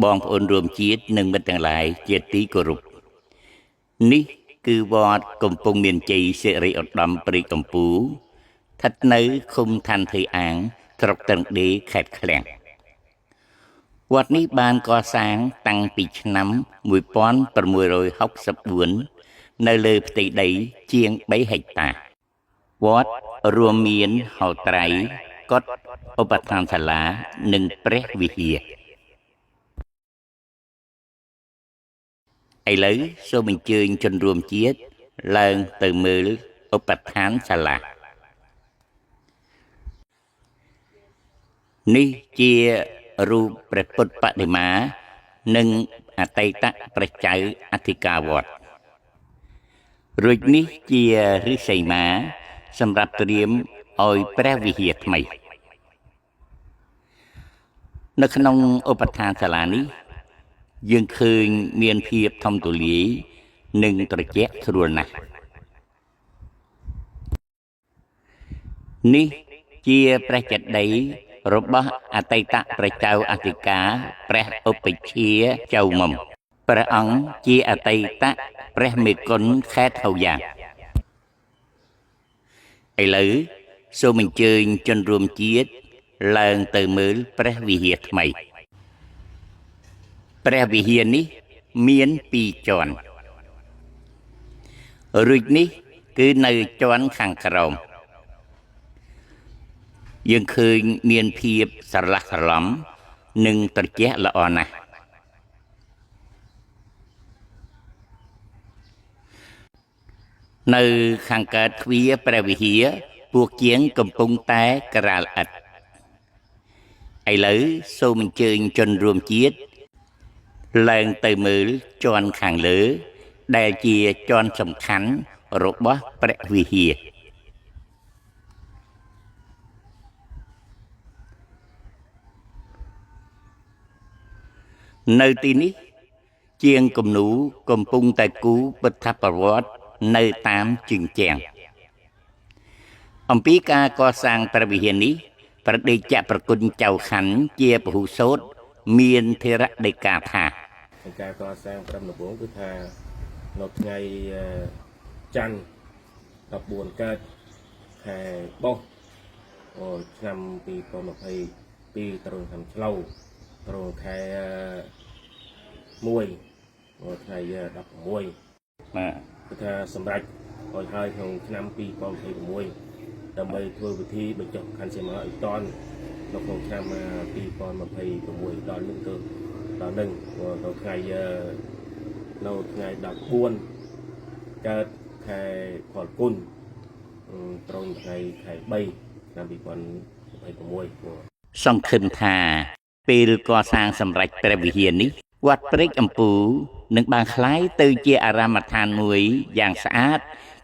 បងប្អូនរួមជាតិនិងមិត្តទាំងឡាយជាទីគោរពនេះគឺវត្តកំពង់មានជ័យសិរិឧត្តមព្រែកកំពូលស្ថិតនៅឃុំឋានធិអាងស្រុកត្រឹងដេខេត្តឃ្លាំងវត្តនេះបានកសាងតាំងពីឆ្នាំ1664នៅលើផ្ទៃដីជាង3ហិកតាវត្តរួមមានហោត្រៃកុដិឧបដ្ឋានសាលានិងព្រះវិហារឥឡូវសូមអញ្ជើញជនរួមជាតិឡើងទៅមើលឧបដ្ឋានសាលានេះជារូបព្រះពុទ្ធបដិមានិងអតីតព្រះចៅអធិការវត្តរួចនេះជាឫស្សីមាសម្រាប់ត្រៀមឲ្យព្រះវិហារថ្មីនៅក្នុងឧបដ្ឋានសាលានេះយើងឃើញមានភាពធំទូលាយនិងត្រជាក់ស្រួលណាស់នេះជាព្រះចេតិយរបស់អតីតព្រះចៅអធិការព្រះឧបជ្ឈាចៅមុំព្រះអង្គជាអតីតព្រះមេគុណខេត្តហៅយ៉ាងឥឡូវសូមអញ្ជើញជនរួមជាតិឡើងទៅមើលព្រះវិហារថ្មីព្រះវិហារនេះមាន2ជាន់រួចនេះគឺនៅជាន់ខាងក្រោមយើងឃើញមានភាពស្រឡះស្រឡំនិងត្រជាក់ល្អណាស់នៅខាងកើតទ្វារព្រះវិហារពួកជាងកំពុងតែក្រាលឥដ្ឋឥឡូវសូមអញ្ជើញជនរួមជាតិឡើងទៅមើលជាន់ខាងលើដែលជាជាន់សំខាន់របស់ព្រះវិហារនៅទីនេះជាងគំនូរកំពុងតែគូរពុទ្ធប្រវត្តិនៅតាមជញ្ជាំងអំពីការកសាងព្រះវិហារនេះព្រះតេជប្រគុណចៅខណ្ឌជាពហុសោតមានធរដីកាថាការកសាងព្រះដំបងគឺថានៅថ្ងៃច័ន្ទ14កើតខែបោះឆ្នាំ2022ត្រូវឆ្នាំឆ្លូវត្រូវខែ1ថ្ងៃ16បាទគឺថាសម្រាប់ឲ្យហើយក្នុងឆ្នាំ2026ដើម្បីធ្វើពិធីបញ្ចុះខណ្ឌសីមាឲ្យតន់នៅក្នុងឆ្នាំ2026ដល់នឹងទៅដល់នឹងនៅថ្ងៃ14កើតខែផលគុណត្រង់ថ្ងៃខែ3ឆ្នាំ2026សង្ឃឹមថាពេលកសាងសម្រេចព្រះវិហារនេះវត្តព្រែកអំពូលនឹងបានក្លាយទៅជាអារាមដ្ឋានមួយយ៉ាងស្អាត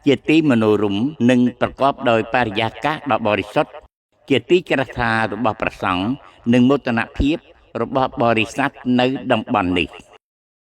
ជាទីមនោរម្យនិងប្រកបដោយបរិយាកាសដ៏បរិសុទ្ធជាទីជ្រះថ្លារបស់ព្រះសង្ឃនិងមោទនភាពរបស់បរិស័ទនៅតំបន់នេះ